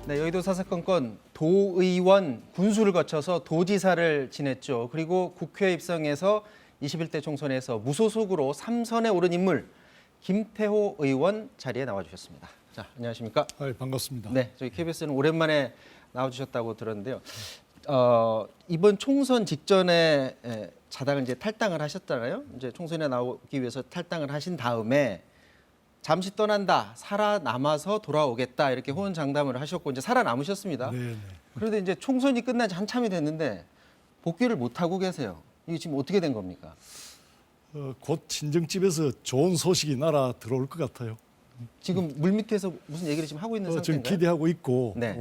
네, 여의도 사사건건 도의원 군수를 거쳐서 도지사를 지냈죠. 그리고 국회에 입성해서 21대 총선에서 무소속으로 3선에 오른 인물 김태호 의원 자리에 나와주셨습니다. 자, 안녕하십니까? 반갑습니다. 네, 저희 KBS는 오랜만에 나와주셨다고 들었는데요. 이번 총선 직전에 자당을 이제 탈당을 하셨잖아요. 이제 총선에 나오기 위해서 탈당을 하신 다음에 잠시 떠난다, 살아남아서 돌아오겠다 이렇게 호언장담을 하셨고 이제 살아남으셨습니다. 네. 그런데 이제 총선이 끝난 지 한참이 됐는데 복귀를 못 하고 계세요. 이게 지금 어떻게 된 겁니까? 곧 친정집에서 좋은 소식이 날아 들어올 것 같아요. 지금 물밑에서 무슨 얘기를 지금 하고 있는 지금 상태인가요? 기대하고 있고 네.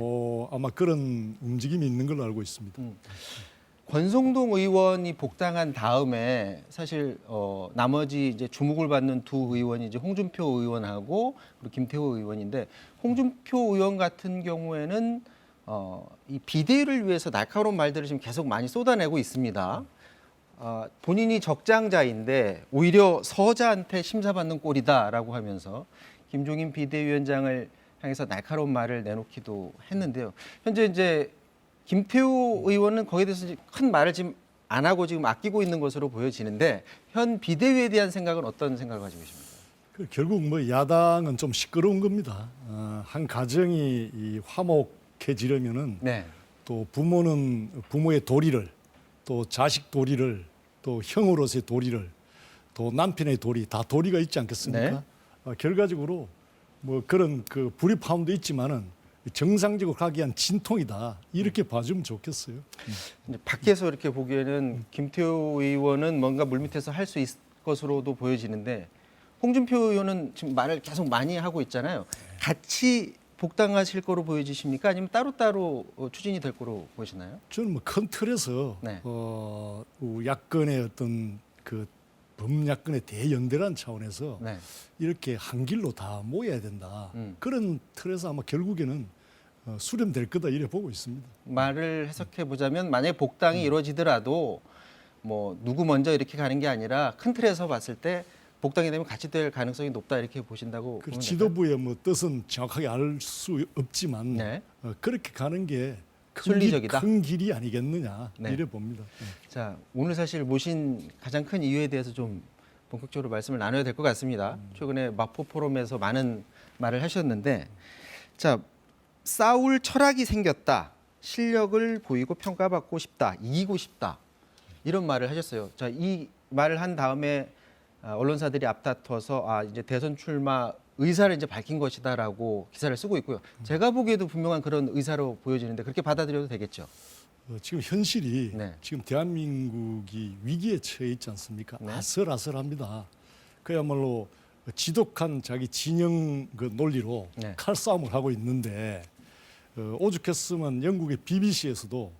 아마 그런 움직임이 있는 걸로 알고 있습니다. 권성동 의원이 복당한 다음에 사실 나머지 이제 주목을 받는 두 의원이 이제 홍준표 의원하고 그리고 김태호 의원인데 홍준표 의원 같은 경우에는 이 비대위를 위해서 날카로운 말들을 지금 계속 많이 쏟아내고 있습니다. 본인이 적장자인데 오히려 서자한테 심사받는 꼴이다라고 하면서 김종인 비대위원장을 향해서 날카로운 말을 내놓기도 했는데요. 현재 이제 김태호 의원은 거기에 대해서 큰 말을 지금 안 하고 지금 아끼고 있는 것으로 보여지는데 현 비대위에 대한 생각은 어떤 생각을 가지고 계십니까? 결국 뭐 야당은 좀 시끄러운 겁니다. 한 가정이 이 화목해지려면은 네. 또 부모는 부모의 도리를, 또 자식 도리를, 또 형으로서의 도리를, 또 남편의 도리, 다 도리가 있지 않겠습니까? 결과적으로 뭐 그런 그 불입함도 있지만은 정상적으로 가기 위한 진통이다 이렇게 봐주면 좋겠어요. 이제 밖에서 이렇게 보기에는 김태호 의원은 뭔가 물밑에서 할 수 있을 것으로도 보여지는데 홍준표 의원은 지금 말을 계속 많이 하고 있잖아요. 같이 복당하실 거로 보여지십니까? 아니면 따로따로 추진이 될 거로 보시나요? 저는 뭐 큰 틀에서 네. 야권의 어떤 그 범야권의 대연대란 차원에서 네. 이렇게 한 길로 다 모여야 된다. 그런 틀에서 아마 결국에는 수렴될 거다 이래 보고 있습니다. 말을 해석해 보자면 만약에 복당이 이루어지더라도 뭐 누구 먼저 이렇게 가는 게 아니라 큰 틀에서 봤을 때 복당이 되면 같이 될 가능성이 높다 이렇게 보신다고 보면 될까요? 지도부의 뭐 뜻은 정확하게 알 수 없지만 네. 그렇게 가는 게 순리적이다. 큰 길이 아니겠느냐 네. 이래 봅니다. 자, 오늘 사실 모신 가장 큰 이유에 대해서 좀 본격적으로 말씀을 나눠야 될 것 같습니다. 최근에 마포 포럼에서 많은 말을 하셨는데, 자, 싸울 철학이 생겼다. 실력을 보이고 평가받고 싶다. 이기고 싶다. 이런 말을 하셨어요. 자, 이 말을 한 다음에 언론사들이 앞다퉈서 이제 대선 출마 의사를 이제 밝힌 것이다라고 기사를 쓰고 있고요. 제가 보기에도 분명한 그런 의사로 보여지는데 그렇게 받아들여도 되겠죠? 지금 현실이 네. 지금 대한민국이 위기에 처해 있지 않습니까? 네. 아슬아슬합니다. 그야말로 지독한 자기 진영 그 논리로 네. 칼싸움을 하고 있는데 오죽했으면 영국의 BBC에서도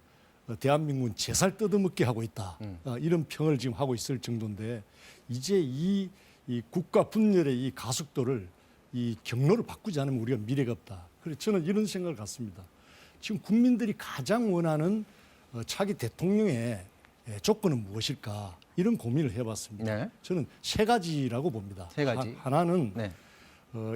대한민국은 제살 뜯어먹게 하고 있다. 이런 평을 지금 하고 있을 정도인데 이제 이 국가 분열의 이 가속도를 이 경로를 바꾸지 않으면 우리가 미래가 없다. 그래서 저는 이런 생각을 갖습니다. 지금 국민들이 가장 원하는 차기 대통령의 조건은 무엇일까 이런 고민을 해봤습니다. 네. 저는 세 가지라고 봅니다. 세 가지. 하나는 네.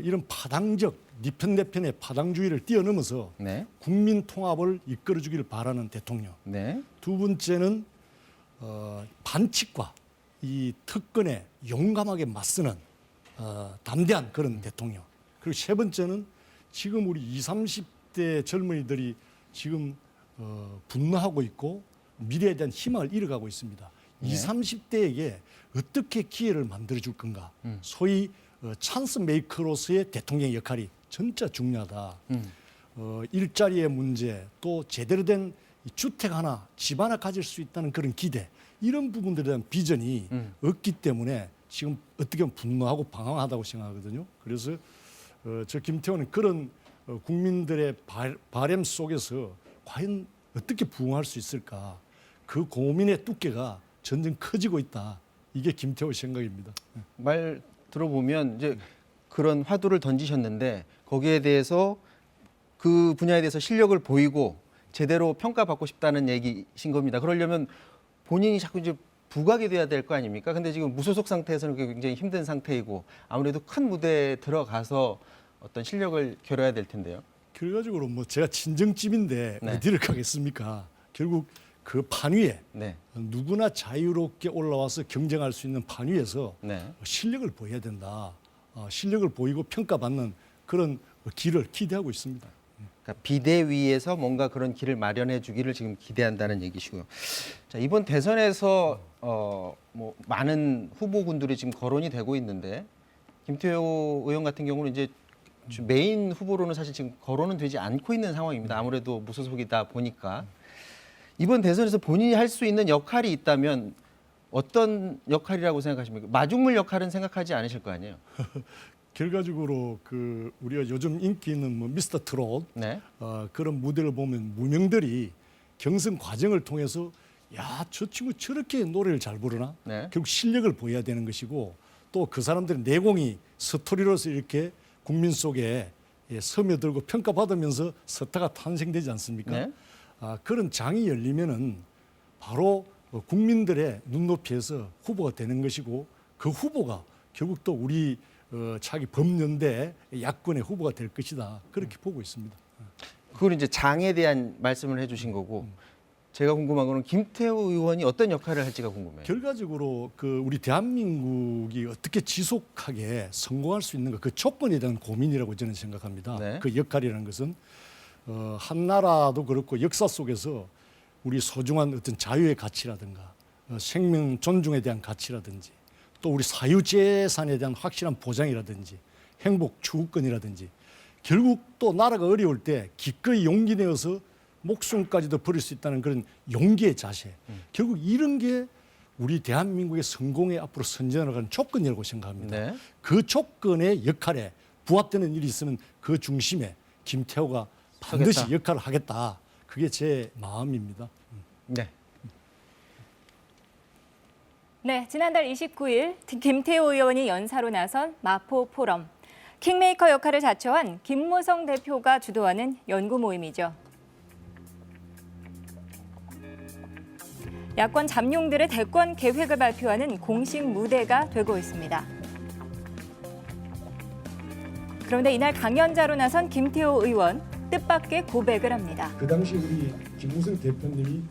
이런 파당적 네 편 내 편의 파당주의를 뛰어넘어서 네. 국민 통합을 이끌어주기를 바라는 대통령. 네. 두 번째는 반칙과 이 특권에 용감하게 맞서는 담대한 그런 대통령. 그리고 세 번째는 지금 우리 20, 30대 젊은이들이 지금 분노하고 있고 미래에 대한 희망을 잃어가고 있습니다. 네. 20, 30대에게 어떻게 기회를 만들어줄 건가. 소위 찬스 메이커로서의 대통령의 역할이 진짜 중요하다. 일자리의 문제 또 제대로 된 주택 하나, 집 하나 가질 수 있다는 그런 기대 이런 부분들에 대한 비전이 없기 때문에 지금 어떻게 보면 분노하고 방황하다고 생각하거든요. 그래서 저 김태호는 그런 국민들의 바람 속에서 과연 어떻게 부응할 수 있을까 그 고민의 두께가 점점 커지고 있다. 이게 김태호 생각입니다. 말 들어보면 이제 그런 화두를 던지셨는데 거기에 대해서 그 분야에 대해서 실력을 보이고 제대로 평가받고 싶다는 얘기신 겁니다. 그러려면 본인이 자꾸 이제 부각이 돼야 될 거 아닙니까? 근데 지금 무소속 상태에서는 굉장히 힘든 상태이고 아무래도 큰 무대에 들어가서 어떤 실력을 겨뤄야 될 텐데요. 결과적으로 뭐 제가 친정집인데 네. 어디를 가겠습니까? 결국 그 판 위에 네. 누구나 자유롭게 올라와서 경쟁할 수 있는 판 위에서 네. 실력을 보여야 된다. 실력을 보이고 평가받는 그런 길을 기대하고 있습니다. 그러니까 비대위에서 뭔가 그런 길을 마련해 주기를 지금 기대한다는 얘기시고요. 자, 이번 대선에서 뭐 많은 후보군들이 지금 거론이 되고 있는데 김태호 의원 같은 경우는 이제 메인 후보로는 사실 지금 거론은 되지 않고 있는 상황입니다. 아무래도 무소속이다 보니까 이번 대선에서 본인이 할 수 있는 역할이 있다면 어떤 역할이라고 생각하십니까? 마중물 역할은 생각하지 않으실 거 아니에요? 결과적으로 그 우리가 요즘 인기 있는 뭐 미스터 트롯 네. 그런 무대를 보면 무명들이 경선 과정을 통해서 야, 저 친구 저렇게 노래를 잘 부르나? 네. 결국 실력을 보여야 되는 것이고 또 그 사람들의 내공이 스토리로서 이렇게 국민 속에 스며들고 평가받으면서 스타가 탄생되지 않습니까? 네. 그런 장이 열리면은 바로 국민들의 눈높이에서 후보가 되는 것이고 그 후보가 결국 또 우리 차기 범연대 야권의 후보가 될 것이다. 그렇게 보고 있습니다. 그걸 이제 장에 대한 말씀을 해주신 거고 제가 궁금한 거는 김태호 의원이 어떤 역할을 할지가 궁금해요. 결과적으로 그 우리 대한민국이 어떻게 지속하게 성공할 수 있는가 그 조건에 대한 고민이라고 저는 생각합니다. 네. 그 역할이라는 것은 한 나라도 그렇고 역사 속에서 우리 소중한 어떤 자유의 가치라든가 생명 존중에 대한 가치라든지 또 우리 사유재산에 대한 확실한 보장이라든지 행복 추구권이라든지 결국 또 나라가 어려울 때 기꺼이 용기 내어서 목숨까지도 버릴 수 있다는 그런 용기의 자세. 결국 이런 게 우리 대한민국의 성공에 앞으로 선전하는 조건이라고 생각합니다. 네. 그 조건의 역할에 부합되는 일이 있으면 그 중심에 김태호가 반드시 서겠다. 역할을 하겠다. 그게 제 마음입니다. 네. 네, 지난달 29일 김태호 의원이 연사로 나선 마포 포럼. 킹메이커 역할을 자처한 김무성 대표가 주도하는 연구 모임이죠. 야권 잠룡들의 대권 계획을 발표하는 공식 무대가 되고 있습니다. 그런데 이날 강연자로 나선 김태호 의원 뜻밖의 고백을 합니다. 그 당시 우리 김무성 대표님이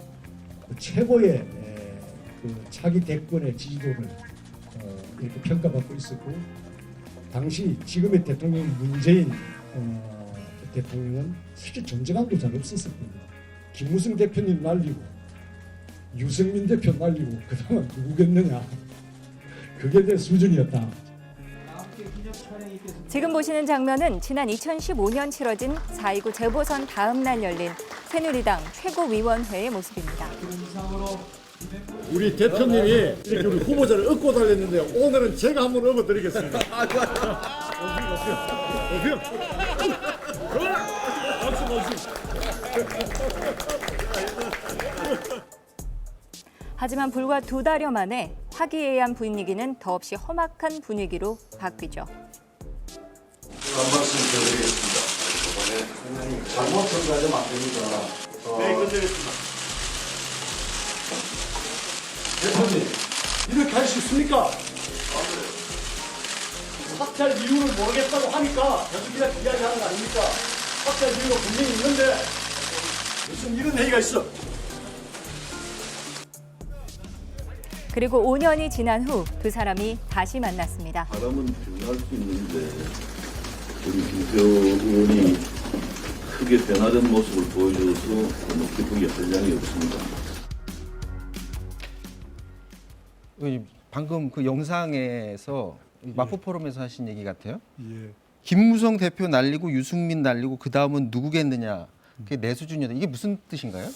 최고의 그 차기 대권의 지지도를 이렇게 평가받고 있었고 당시 지금의 대통령 문재인 대통령은 실제 존재감도 잘 없었을 겁니다. 김무성 대표님 날리고 유승민 대표 날리고 그다음은 누구겠느냐 그게 내 수준이었다. 지금 보시는 장면은 지난 2015년 치러진 4.29 재보선 다음 날 열린 새누리당 최고위원회의 모습입니다. 우리 대표님이 이렇게 우리 후보자를 업고 달렸는데 오늘은 제가 한번 업어드리겠습니다. 하지만 불과 2달여 만에 화기애애한 분위기는 더없이 험악한 분위기로 바뀌죠. 한 말씀 드리겠습니다. 잘못 전달하면 안 됩니다. 네, 끝내겠습니다. 대표님, 이렇게 할 수 있습니까? 삭제할 이유를 모르겠다고 하니까 계속 이렇게 이야기하는 거 아닙니까? 삭제할 이유가 분명히 있는데 무슨 이런 얘기가 있어? 그리고 5년이 지난 후 두 사람이 다시 만났습니다. 사람은 변할 수 있는데 우리 김태호 의원이 크게 변화된 모습을 보여줘서 너무 기쁘게 할 양이 없습니다. 의원님, 방금 그 영상에서 마포 포럼에서 하신 얘기 같아요. 예. 김무성 대표 날리고 유승민 날리고 그 다음은 누구겠느냐. 그게 내 수준이다. 이게 무슨 뜻인가요?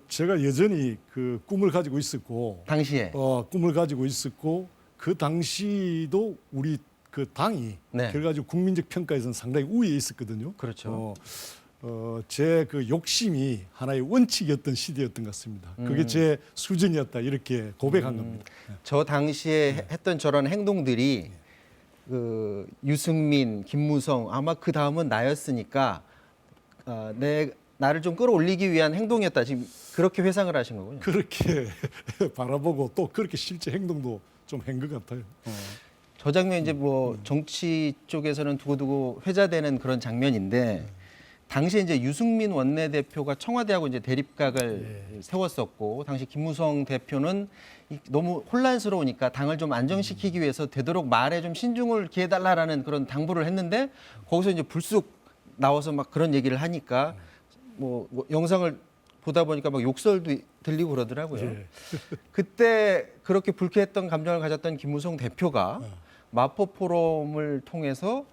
제가 여전히 그 꿈을 가지고 있었고 당시에. 꿈을 가지고 있었고 그 당시도 우리 그 당이 네. 결과적으로 국민적 평가에서는 상당히 우위에 있었거든요. 그렇죠. 제 그 욕심이 하나의 원칙이었던 시대였던 것 같습니다. 그게 제 수준이었다 이렇게 고백한 겁니다. 저 당시에 했던 저런 행동들이 그 유승민, 김무성 아마 그 다음은 나였으니까 나를 좀 끌어올리기 위한 행동이었다. 지금 그렇게 회상을 하신 거군요. 그렇게 바라보고 또 그렇게 실제 행동도 좀 한 것 같아요. 저 장면 이제 뭐 정치 쪽에서는 두고두고 회자되는 그런 장면인데 당시에 이제 유승민 원내대표가 청와대하고 이제 대립각을 세웠었고, 당시 김무성 대표는 너무 혼란스러우니까 당을 좀 안정시키기 위해서 되도록 말에 좀 신중을 기해달라라는 그런 당부를 했는데, 거기서 이제 불쑥 나와서 막 그런 얘기를 하니까 뭐 영상을 보다 보니까 막 욕설도 들리고 그러더라고요. 예. 그때 그렇게 불쾌했던 감정을 가졌던 김무성 대표가 마포 포럼을 통해서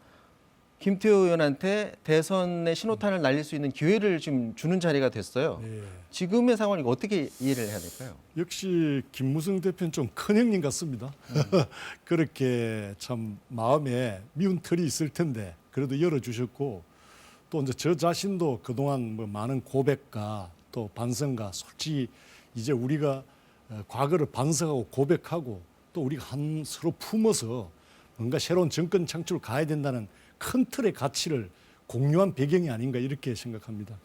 김태호 의원한테 대선의 신호탄을 날릴 수 있는 기회를 지금 주는 자리가 됐어요. 예. 지금의 상황을 어떻게 이해를 해야 될까요? 역시 김무성 대표는 좀 큰 형님 같습니다. 그렇게 참 마음에 미운 털이 있을 텐데 그래도 열어주셨고, 또 이제 저 자신도 그동안 뭐 많은 고백과 또 반성과, 솔직히 이제 우리가 과거를 반성하고 고백하고 또 우리가 한 서로 품어서 뭔가 새로운 정권 창출을 가야 된다는 큰 틀의 가치를 공유한 배경이 아닌가 이렇게 생각합니다.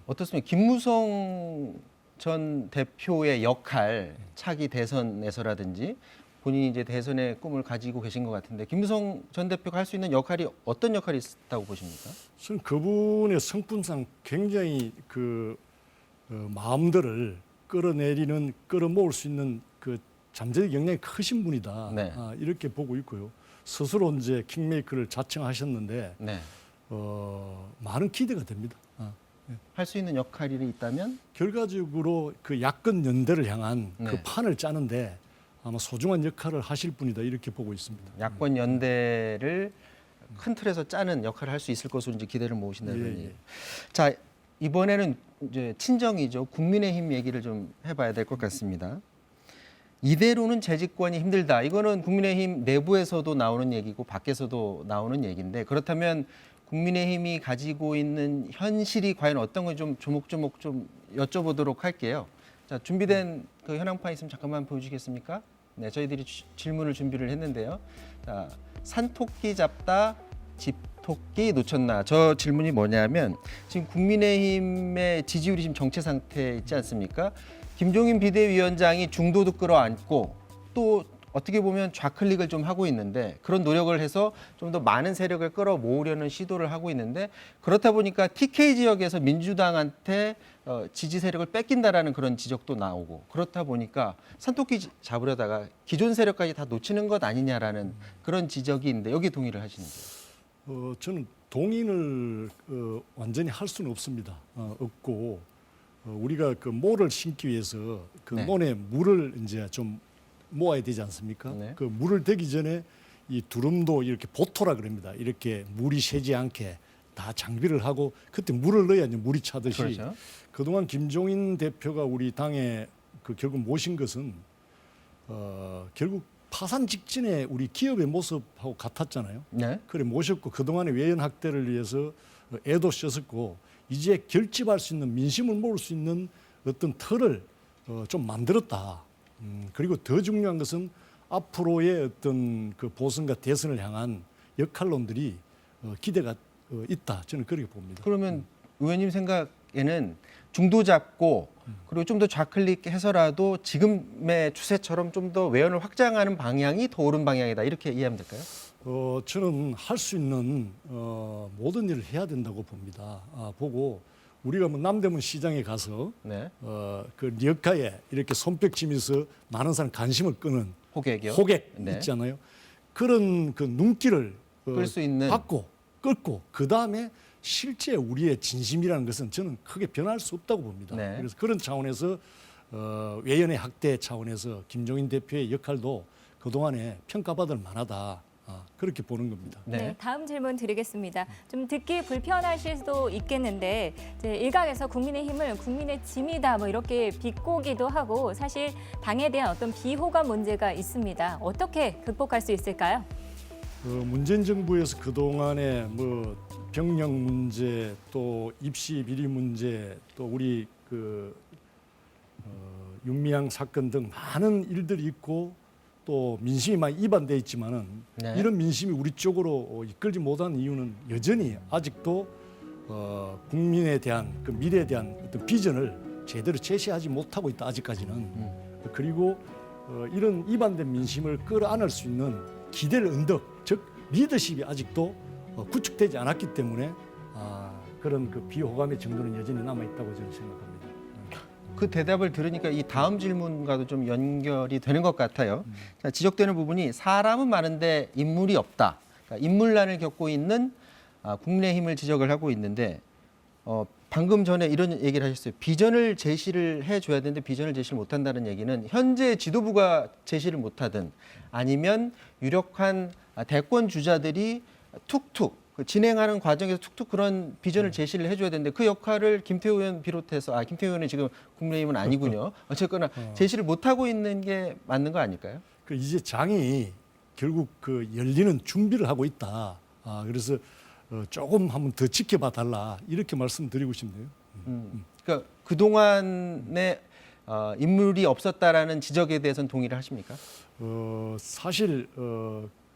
어떻습니까? 김무성 전 대표의 역할, 차기 대선에서라든지 본인이 이제 대선의 꿈을 가지고 계신 것 같은데, 김무성 전 대표가 할 수 있는 역할이 어떤 역할이 있다고 보십니까? 저는 그분의 성품상 굉장히 그 마음들을 끌어내리는, 끌어모을 수 있는 그 잠재적 역량이 크신 분이다. 네. 이렇게 보고 있고요. 스스로 이제 킹메이커를 자청하셨는데 네. 많은 기대가 됩니다. 할 수 있는 역할이 있다면? 결과적으로 그 야권 연대를 향한 네. 그 판을 짜는데 아마 소중한 역할을 하실 분이다 이렇게 보고 있습니다. 야권 연대를 큰 틀에서 짜는 역할을 할 수 있을 것으로 이제 기대를 모으신다는 예, 얘기. 예. 자, 이번에는 이제 친정이죠. 국민의힘 얘기를 좀 해봐야 될 것 같습니다. 이대로는 재집권이 힘들다. 이거는 국민의힘 내부에서도 나오는 얘기고 밖에서도 나오는 얘기인데, 그렇다면 국민의힘이 가지고 있는 현실이 과연 어떤 건지 좀 조목조목 좀 여쭤보도록 할게요. 자, 준비된 그 현황판 있으면 잠깐만 보여주시겠습니까? 네, 저희들이 질문을 준비를 했는데요. 자, 산토끼 잡다 집토끼 놓쳤나? 저 질문이 뭐냐면, 지금 국민의힘의 지지율이 지금 정체 상태에 있지 않습니까? 김종인 비대위원장이 중도도 끌어안고 또 어떻게 보면 좌클릭을 좀 하고 있는데, 그런 노력을 해서 좀 더 많은 세력을 끌어모으려는 시도를 하고 있는데, 그렇다 보니까 TK 지역에서 민주당한테 지지 세력을 뺏긴다라는 그런 지적도 나오고, 그렇다 보니까 산토끼 잡으려다가 기존 세력까지 다 놓치는 것 아니냐라는 그런 지적이 있는데, 여기 동의를 하시는지요? 저는 동의를 완전히 할 수는 없습니다. 없고 우리가 그 모를 심기 위해서 그 네. 논에 물을 이제 좀 모아야 되지 않습니까? 네. 그 물을 대기 전에 이 두름도 이렇게 보토라 그럽니다. 이렇게 물이 새지 않게 다 장비를 하고 그때 물을 넣어야 이제 물이 차듯이. 그렇죠. 그동안 김종인 대표가 우리 당에 그 결국 모신 것은 결국 파산 직전에 우리 기업의 모습하고 같았잖아요. 네. 그래 모셨고 그동안의 외연 확대를 위해서 애도 썼었고, 이제 결집할 수 있는, 민심을 모을 수 있는 어떤 틀을 좀 만들었다. 그리고 더 중요한 것은 앞으로의 어떤 그 보선과 대선을 향한 역할론들이 기대가 있다. 저는 그렇게 봅니다. 그러면 의원님 생각에는 중도 잡고 그리고 좀 더 좌클릭해서라도 지금의 추세처럼 좀 더 외연을 확장하는 방향이 더 옳은 방향이다, 이렇게 이해하면 될까요? 저는 할 수 있는 모든 일을 해야 된다고 봅니다. 보고 우리가 뭐 남대문 시장에 가서 네. 그 리어카에 이렇게 손뼉치면서 많은 사람 관심을 끄는 호객이요. 호객 네. 있잖아요. 그런 그 눈길을 끌 수 있는. 받고 끌고 그 다음에 실제 우리의 진심이라는 것은 저는 크게 변할 수 없다고 봅니다. 네. 그래서 그런 차원에서 외연의 확대 차원에서 김종인 대표의 역할도 그동안에 평가받을 만하다. 그렇게 보는 겁니다. 네, 다음 질문 드리겠습니다. 좀 듣기 불편하실 수도 있겠는데, 이제 일각에서 국민의힘을 국민의 짐이다 뭐 이렇게 비꼬기도 하고, 사실 당에 대한 어떤 비호감 문제가 있습니다. 어떻게 극복할 수 있을까요? 문재인 정부에서 그동안에 뭐 병력 문제, 또 입시 비리 문제, 또 우리 그 윤미향 사건 등 많은 일들이 있고, 또 민심이 많이 이반돼 있지만은 네. 이런 민심이 우리 쪽으로 이끌지 못한 이유는 여전히 아직도 국민에 대한 그 미래에 대한 어떤 비전을 제대로 제시하지 못하고 있다, 아직까지는. 그리고 이런 이반된 민심을 끌어안을 수 있는 기대를 언덕, 즉 리더십이 아직도 구축되지 않았기 때문에 그런 그 비호감의 정도는 여전히 남아 있다고 저는 생각합니다. 그 대답을 들으니까 이 다음 질문과도 좀 연결이 되는 것 같아요. 자, 지적되는 부분이 사람은 많은데 인물이 없다. 그러니까 인물난을 겪고 있는 국민의힘을 지적을 하고 있는데 방금 전에 이런 얘기를 하셨어요. 비전을 제시를 해줘야 되는데 비전을 제시를 못한다는 얘기는 현재 지도부가 제시를 못하든 아니면 유력한 대권 주자들이 툭툭 진행하는 과정에서 툭툭 그런 비전을 제시를 해줘야 되는데 그 역할을 김태우 의원 비롯해서 김태우 의원은 지금 국민의힘은 아니군요. 어쨌거나 제시를 못하고 있는 게 맞는 거 아닐까요? 그 이제 장이 결국 그 열리는 준비를 하고 있다. 그래서 조금 한번 더 지켜봐 달라 이렇게 말씀드리고 싶네요. 그러니까 그동안에 인물이 없었다라는 지적에 대해서는 동의를 하십니까? 사실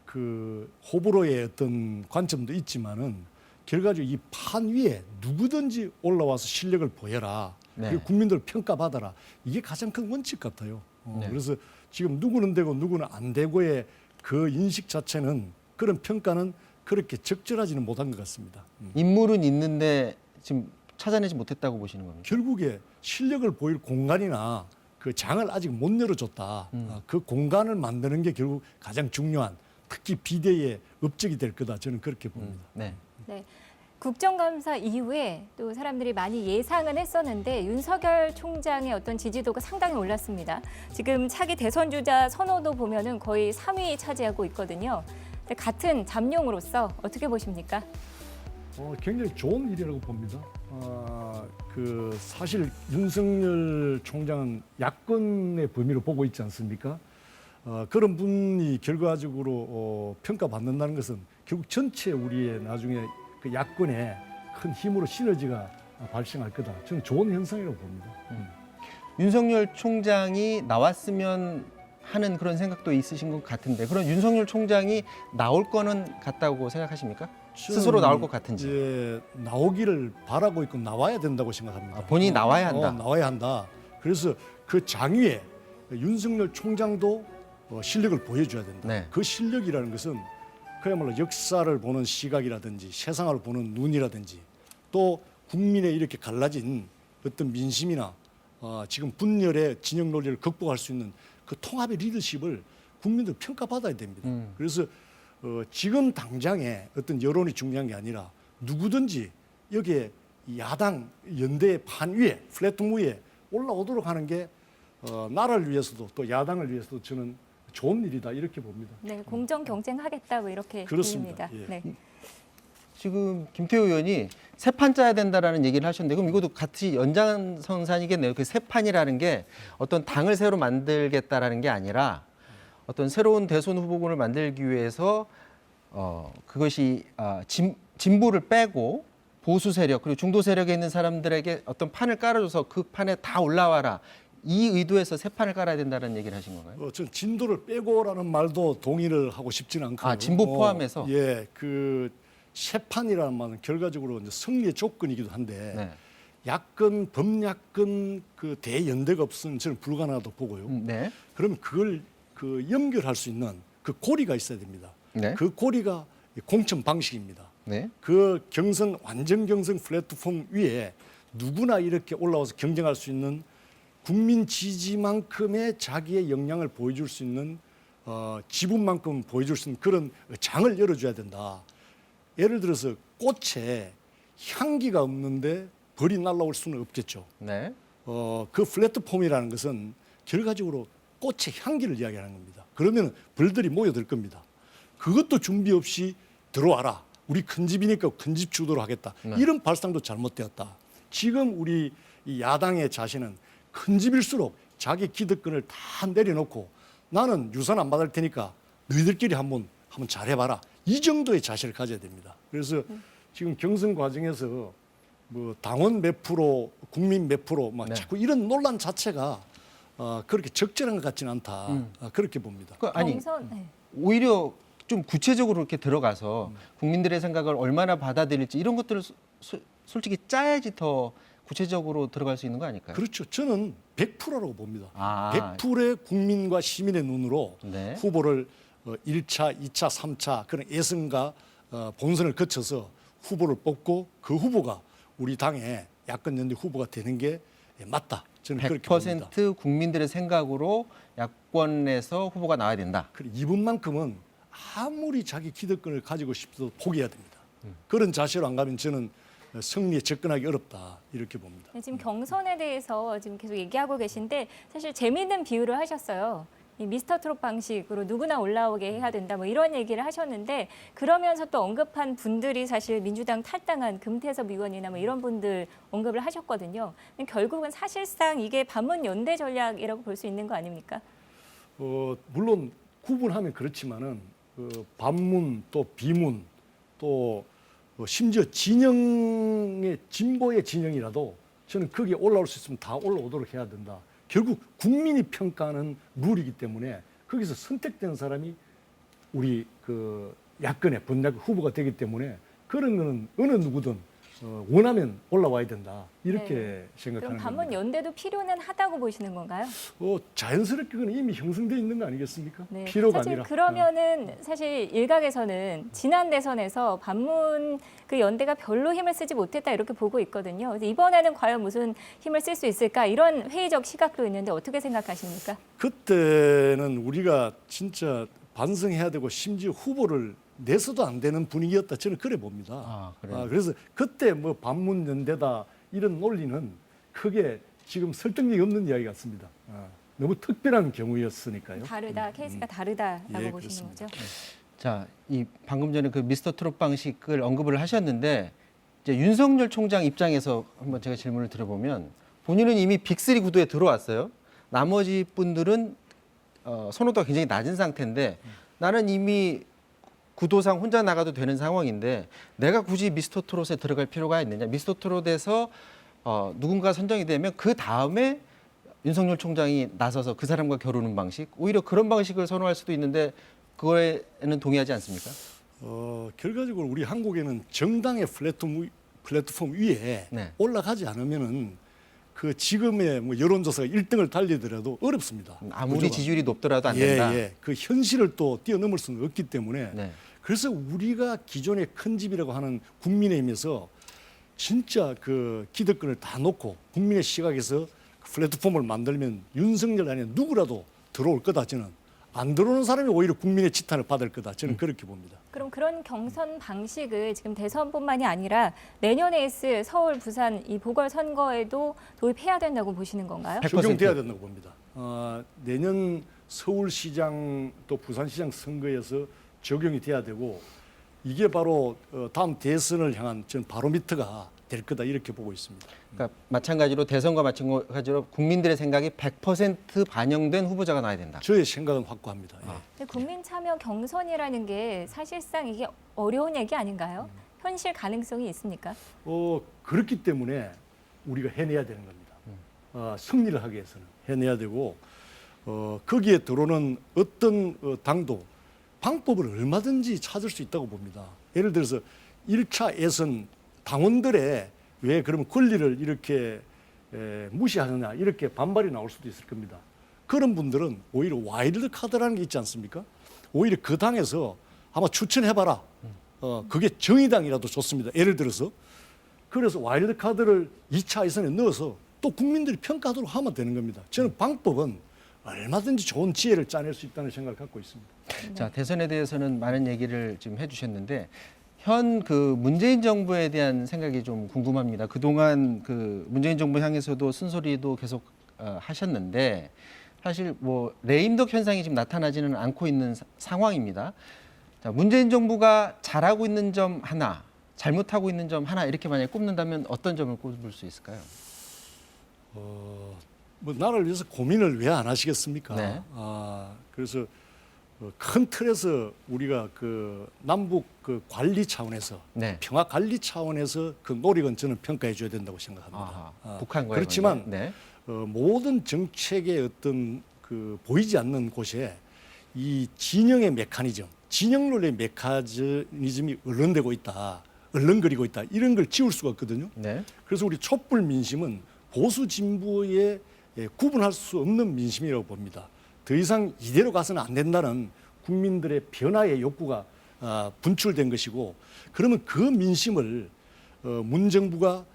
그 호불호의 어떤 관점도 있지만은 결과적으로 이 판 위에 누구든지 올라와서 실력을 보여라. 네. 그리고 국민들 평가받아라. 이게 가장 큰 원칙 같아요. 네. 그래서 지금 누구는 되고 누구는 안 되고의 그 인식 자체는 그런 평가는 그렇게 적절하지는 못한 것 같습니다. 인물은 있는데 지금 찾아내지 못했다고 보시는 겁니까? 결국에 실력을 보일 공간이나 그 장을 아직 못 열어줬다. 그 공간을 만드는 게 결국 가장 중요한 특히 비대의 업적이 될 거다. 저는 그렇게 봅니다. 네. 네. 국정감사 이후에 또 사람들이 많이 예상은 했었는데 윤석열 총장의 어떤 지지도가 상당히 올랐습니다. 지금 차기 대선 주자 선호도 보면은 거의 3위 차지하고 있거든요. 근데 같은 잠룡으로서 어떻게 보십니까? 굉장히 좋은 일이라고 봅니다. 그 사실 윤석열 총장은 야권의 범위로 보고 있지 않습니까? 그런 분이 결과적으로 평가받는다는 것은 결국 전체 우리의 나중에 그 야권의 큰 힘으로 시너지가 발생할 거다. 저는 좋은 현상이라고 봅니다. 윤석열 총장이 나왔으면 하는 그런 생각도 있으신 것 같은데 그런 윤석열 총장이 나올 거는 같다고 생각하십니까? 스스로 나올 것 같은지. 이제 나오기를 바라고 있고 나와야 된다고 생각합니다. 본인이 나와야 한다. 나와야 한다. 그래서 그 장위에 윤석열 총장도 실력을 보여줘야 된다. 네. 그 실력이라는 것은 그야말로 역사를 보는 시각이라든지 세상을 보는 눈이라든지 또 국민의 이렇게 갈라진 어떤 민심이나 지금 분열의 진영 논리를 극복할 수 있는 그 통합의 리더십을 국민들 평가받아야 됩니다. 그래서 지금 당장에 어떤 여론이 중요한 게 아니라 누구든지 여기에 야당 연대의 판 위에 플랫폼 위에 올라오도록 하는 게 나라를 위해서도 또 야당을 위해서도 저는 좋은 일이다 이렇게 봅니다. 네, 공정 경쟁하겠다고 이렇게 그렇습니다. 들립니다. 예. 네. 지금 김태우 의원이 새 판 짜야 된다라는 얘기를 하셨는데 그럼 이것도 같이 연장선상이겠네요. 그 새 판이라는 게 어떤 당을 새로 만들겠다라는 게 아니라 어떤 새로운 대선 후보군을 만들기 위해서 그것이 진보를 빼고 보수 세력 그리고 중도 세력에 있는 사람들에게 어떤 판을 깔아줘서 그 판에 다 올라와라. 이 의도에서 새 판을 깔아야 된다는 얘기를 하신 건가요? 저는 진도를 빼고라는 말도 동의를 하고 싶지는 않고요. 진보 포함해서? 예, 그 새판이라는 말은 결과적으로 이제 승리의 조건이기도 한데 네. 야권, 범야권 그 대연대가 없으면 저는 불가능하다고 보고요. 네. 그러면 그걸 그 연결할 수 있는 그 고리가 있어야 됩니다. 네. 그 고리가 공천 방식입니다. 네. 그 완전 경선 플랫폼 위에 누구나 이렇게 올라와서 경쟁할 수 있는 국민 지지만큼의 자기의 역량을 보여줄 수 있는 지분만큼 보여줄 수 있는 그런 장을 열어줘야 된다. 예를 들어서 꽃에 향기가 없는데 벌이 날아올 수는 없겠죠. 네. 그 플랫폼이라는 것은 결과적으로 꽃의 향기를 이야기하는 겁니다. 그러면 벌들이 모여들 겁니다. 그것도 준비 없이 들어와라. 우리 큰 집이니까 큰 집 주도로 하겠다. 네. 이런 발상도 잘못되었다. 지금 우리 이 야당의 자세는 큰 집일수록 자기 기득권을 다 내려놓고 나는 유산 안 받을 테니까 너희들끼리 한번 잘해봐라. 이 정도의 자세를 가져야 됩니다. 그래서 지금 경선 과정에서 뭐 당원 몇 프로, 국민 몇 프로, 막 네. 자꾸 이런 논란 자체가 그렇게 적절한 것 같지는 않다. 그렇게 봅니다. 경선, 네. 오히려 좀 구체적으로 이렇게 들어가서 국민들의 생각을 얼마나 받아들일지 이런 것들을 솔직히 짜야지 더 구체적으로 들어갈 수 있는 거 아닐까요? 그렇죠. 저는 100%라고 봅니다. 100%의 국민과 시민의 눈으로 네. 후보를 1차, 2차, 3차 그런 예선과 본선을 거쳐서 후보를 뽑고 그 후보가 우리 당의 야권 연대 후보가 되는 게 맞다. 저는 그렇게 봅니다. 100% 국민들의 생각으로 야권에서 후보가 나와야 된다. 그래, 이분만큼은 아무리 자기 기득권을 가지고 싶어도 포기해야 됩니다. 그런 자세로 안 가면 저는 승리에 접근하기 어렵다 이렇게 봅니다. 네, 지금 경선에 대해서 지금 계속 얘기하고 계신데 사실 재미있는 비유를 하셨어요. 이 미스터 트롯 방식으로 누구나 올라오게 해야 된다 뭐 이런 얘기를 하셨는데 그러면서 또 언급한 분들이 사실 민주당 탈당한 금태섭 의원이나 뭐 이런 분들 언급을 하셨거든요. 결국은 사실상 이게 반문 연대 전략이라고 볼 수 있는 거 아닙니까? 물론 구분하면 그렇지만은 반문 또 비문 또 심지어 진영의 진보의 진영이라도 저는 거기에 올라올 수 있으면 다 올라오도록 해야 된다. 결국 국민이 평가하는 룰이기 때문에 거기서 선택된 사람이 우리 그 야권의 번락 후보가 되기 때문에 그런 거는 어느 누구든 원하면 올라와야 된다 이렇게 네. 생각하는 그럼 반문 겁니다. 연대도 필요는 하다고 보시는 건가요? 자연스럽게 그건 이미 형성되어 있는 거 아니겠습니까? 네. 필요가 사실 아니라. 그러면은 사실 일각에서는 지난 대선에서 반문 그 연대가 별로 힘을 쓰지 못했다 이렇게 보고 있거든요. 그래서 이번에는 과연 무슨 힘을 쓸 수 있을까 이런 회의적 시각도 있는데 어떻게 생각하십니까? 그때는 우리가 진짜 반성해야 되고 심지어 후보를 내서도 안 되는 분위기였다. 저는 그래 봅니다. 아, 그래요? 그래서 그때 뭐 반문 연대다 이런 논리는 크게 지금 설득력이 없는 이야기 같습니다. 너무 특별한 경우였으니까요. 다르다, 케이스가 다르다라고 예, 보시는 그렇습니다. 거죠. 자, 이 방금 전에 그 미스터 트롯 방식을 언급을 하셨는데 이제 윤석열 총장 입장에서 한번 제가 질문을 드려보면 본인은 이미 빅3 구도에 들어왔어요. 나머지 분들은 선호도가 굉장히 낮은 상태인데 나는 이미 구도상 혼자 나가도 되는 상황인데 내가 굳이 미스터 트롯에 들어갈 필요가 있느냐. 미스터 트롯에서 누군가 선정이 되면 그 다음에 윤석열 총장이 나서서 그 사람과 겨루는 방식, 오히려 그런 방식을 선호할 수도 있는데 그거에는 동의하지 않습니까? 결과적으로 우리 한국에는 정당의 플랫폼 위에 네. 올라가지 않으면은 그 지금의 뭐 여론조사가 1등을 달리더라도 어렵습니다. 아무리 구조가. 지지율이 높더라도 안 된다. 예. 그 현실을 또 뛰어넘을 수는 없기 때문에 네. 그래서 우리가 기존의 큰 집이라고 하는 국민의힘에서 진짜 그 기득권을 다 놓고 국민의 시각에서 그 플랫폼을 만들면 윤석열 아니면 누구라도 들어올 거다. 저는 안 들어오는 사람이 오히려 국민의 지탄을 받을 거다. 저는 그렇게 봅니다. 그럼 그런 경선 방식을 지금 대선뿐만이 아니라 내년에 있을 서울, 부산 이 보궐선거에도 도입해야 된다고 보시는 건가요? 100%. 적용돼야 된다고 봅니다. 내년 서울시장 또 부산시장 선거에서 적용이 돼야 되고 이게 바로 다음 대선을 향한 전 바로미터가 될 거다 이렇게 보고 있습니다. 그러니까 마찬가지로 대선과 마찬가지로 국민들의 생각이 100% 반영된 후보자가 나와야 된다. 저의 생각은 확고합니다. 예. 근데 국민 참여 경선이라는 게 사실상 이게 어려운 얘기 아닌가요? 현실 가능성이 있습니까? 그렇기 때문에 우리가 해내야 되는 겁니다. 승리를 하기 위해서는 해내야 되고 거기에 들어오는 어떤 당도 방법을 얼마든지 찾을 수 있다고 봅니다. 예를 들어서 1차 예선 당원들의 왜 그러면 권리를 이렇게 무시하느냐 이렇게 반발이 나올 수도 있을 겁니다. 그런 분들은 오히려 와일드 카드라는 게 있지 않습니까? 오히려 그 당에서 아마 추천해봐라. 그게 정의당이라도 좋습니다. 예를 들어서 그래서 와일드 카드를 2차 예선에 넣어서 또 국민들이 평가하도록 하면 되는 겁니다. 저는 방법은 얼마든지 좋은 지혜를 짜낼 수 있다는 생각을 갖고 있습니다. 자, 대선에 대해서는 많은 얘기를 지금 해주셨는데 현 그 문재인 정부에 대한 생각이 좀 궁금합니다. 그동안 그 문재인 정부 향해서도 쓴소리도 계속 하셨는데 사실 뭐 레임덕 현상이 지금 나타나지는 않고 있는 상황입니다. 자, 문재인 정부가 잘하고 있는 점 하나, 잘못하고 있는 점 하나 이렇게 만약에 꼽는다면 어떤 점을 꼽을 수 있을까요? 뭐 나라를 위해서 고민을 왜 안 하시겠습니까? 네. 그래서 큰 틀에서 우리가 그 남북 그 관리 차원에서 네. 평화 관리 차원에서 그 노력은 저는 평가해 줘야 된다고 생각합니다. 북한과의 그렇지만 관계. 네. 모든 정책의 어떤 그 보이지 않는 곳에 이 진영의 메커니즘, 진영론의 메커니즘이 얼른되고 있다, 얼른거리고 있다 이런 걸 지울 수가 없거든요. 네. 그래서 우리 촛불 민심은 보수 진보에 구분할 수 없는 민심이라고 봅니다. 더 이상 이대로 가서는 안 된다는 국민들의 변화의 욕구가 분출된 것이고 그러면 그 민심을 문 정부가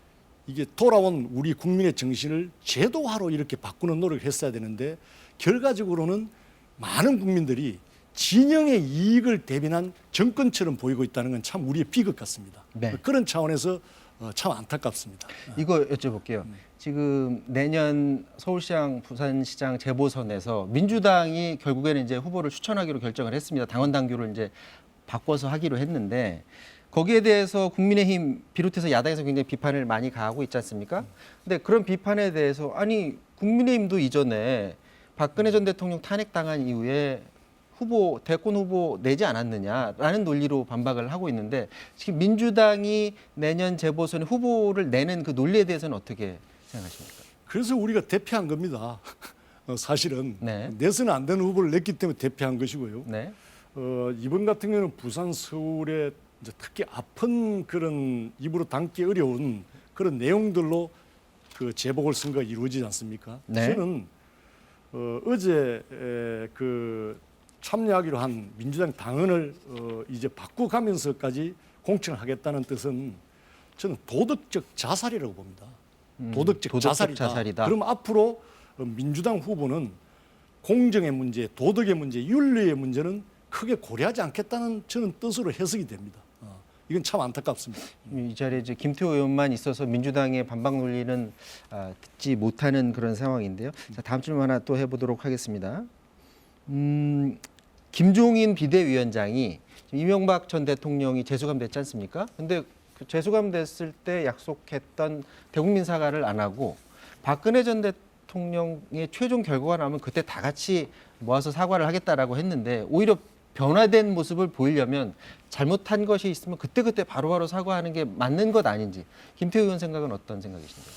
이게 돌아온 우리 국민의 정신을 제도화로 이렇게 바꾸는 노력을 했어야 되는데 결과적으로는 많은 국민들이 진영의 이익을 대변한 정권처럼 보이고 있다는 건 참 우리의 비극 같습니다. 네. 그런 차원에서 참 안타깝습니다. 이거 여쭤볼게요. 지금 내년 서울시장, 부산시장 재보선에서 민주당이 결국에는 이제 후보를 추천하기로 결정을 했습니다. 당원 당규를 이제 바꿔서 하기로 했는데 거기에 대해서 국민의힘 비롯해서 야당에서 굉장히 비판을 많이 가하고 있지 않습니까? 근데 그런 비판에 대해서 아니 국민의힘도 이전에 박근혜 전 대통령 탄핵당한 이후에 대권 후보 내지 않았느냐라는 논리로 반박을 하고 있는데 지금 민주당이 내년 재보선에 후보를 내는 그 논리에 대해서는 어떻게 생각하십니까? 그래서 우리가 대표한 겁니다. 사실은 네. 내서는 안 되는 후보를 냈기 때문에 대표한 것이고요. 네. 이번 같은 경우는 부산, 서울에 이제 특히 아픈 그런 입으로 담기 어려운 그런 내용들로 그 재보궐선거가 이루어지지 않습니까? 네. 저는 어제 그 참여하기로 한 민주당 당헌을 이제 바꿔가면서까지 공천을 하겠다는 뜻은 저는 도덕적 자살이라고 봅니다. 도덕적 자살이다. 그럼 앞으로 민주당 후보는 공정의 문제, 도덕의 문제, 윤리의 문제는 크게 고려하지 않겠다는 저는 뜻으로 해석이 됩니다. 이건 참 안타깝습니다. 이 자리에 이제 김태호 의원만 있어서 민주당의 반박 논리는 듣지 못하는 그런 상황인데요. 자, 다음 질문 하나 또 해보도록 하겠습니다. 김종인 비대위원장이 이명박 전 대통령이 재수감됐지 않습니까? 근데 그 재수감됐을 때 약속했던 대국민 사과를 안 하고 박근혜 전 대통령의 최종 결과가 나오면 그때 다 같이 모아서 사과를 하겠다라고 했는데 오히려 변화된 모습을 보이려면 잘못한 것이 있으면 그때그때 바로바로 사과하는 게 맞는 것 아닌지 김태우 의원 생각은 어떤 생각이신가요?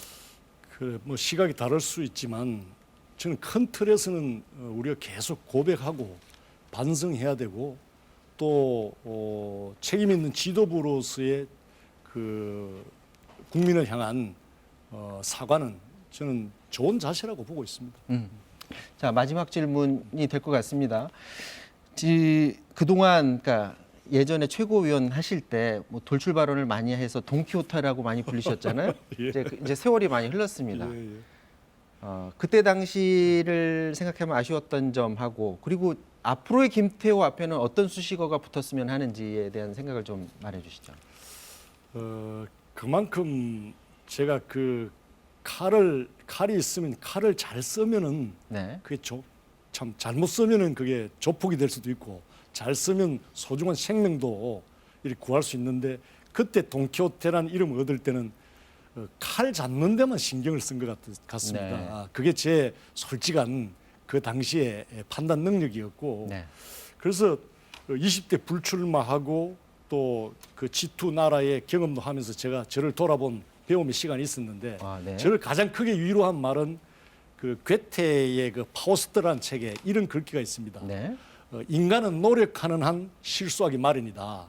그래, 뭐 시각이 다를 수 있지만 저는 큰 틀에서는 우리가 계속 고백하고 반성해야 되고 또 책임 있는 지도부로서의 그 국민을 향한 사과는 저는 좋은 자세라고 보고 있습니다. 자, 마지막 질문이 될 것 같습니다. 그동안 그러니까 예전에 최고위원 하실 때 뭐 돌출 발언을 많이 해서 돈키호테라고 많이 불리셨잖아요. 예. 이제 세월이 많이 흘렀습니다. 예, 예. 그때 당시를 생각하면 아쉬웠던 점하고 그리고 앞으로의 김태호 앞에는 어떤 수식어가 붙었으면 하는지에 대한 생각을 좀 말해주시죠. 그만큼 제가 그 칼이 있으면 칼을 잘 쓰면은 네. 그게 참 잘못 쓰면은 그게 조폭이 될 수도 있고 잘 쓰면 소중한 생명도 이렇게 구할 수 있는데 그때 돈키호테라는 이름을 얻을 때는 칼 잡는 데만 신경을 쓴 것 같습니다. 네. 그게 제 솔직한 그 당시의 판단 능력이었고 네. 그래서 20대 불출마하고 또 그 G2 나라의 경험도 하면서 제가 저를 돌아본 배움의 시간이 있었는데 네. 저를 가장 크게 위로한 말은 그 괴테의 그 파우스트라는 책에 이런 글귀가 있습니다. 네. 인간은 노력하는 한 실수하기 마련이다.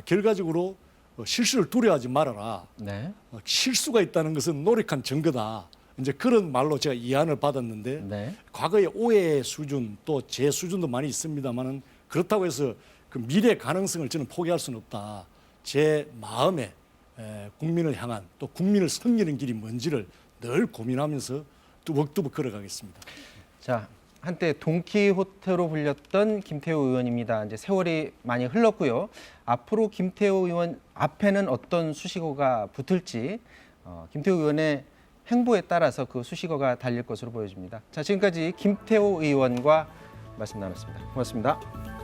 결과적으로 실수를 두려워하지 말아라. 네. 실수가 있다는 것은 노력한 증거다. 이제 그런 말로 제가 이안을 받았는데 네. 과거의 오해 수준 또 제 수준도 많이 있습니다만은 그렇다고 해서 그 미래 가능성을 저는 포기할 수는 없다. 제 마음에 국민을 향한 또 국민을 섬기는 길이 뭔지를 늘 고민하면서 뚜벅뚜벅 걸어가겠습니다. 자, 한때 돈키호테로 불렸던 김태호 의원입니다. 이제 세월이 많이 흘렀고요. 앞으로 김태호 의원 앞에는 어떤 수식어가 붙을지 김태호 의원의 행보에 따라서 그 수식어가 달릴 것으로 보여집니다. 자, 지금까지 김태호 의원과 말씀 나눴습니다. 고맙습니다.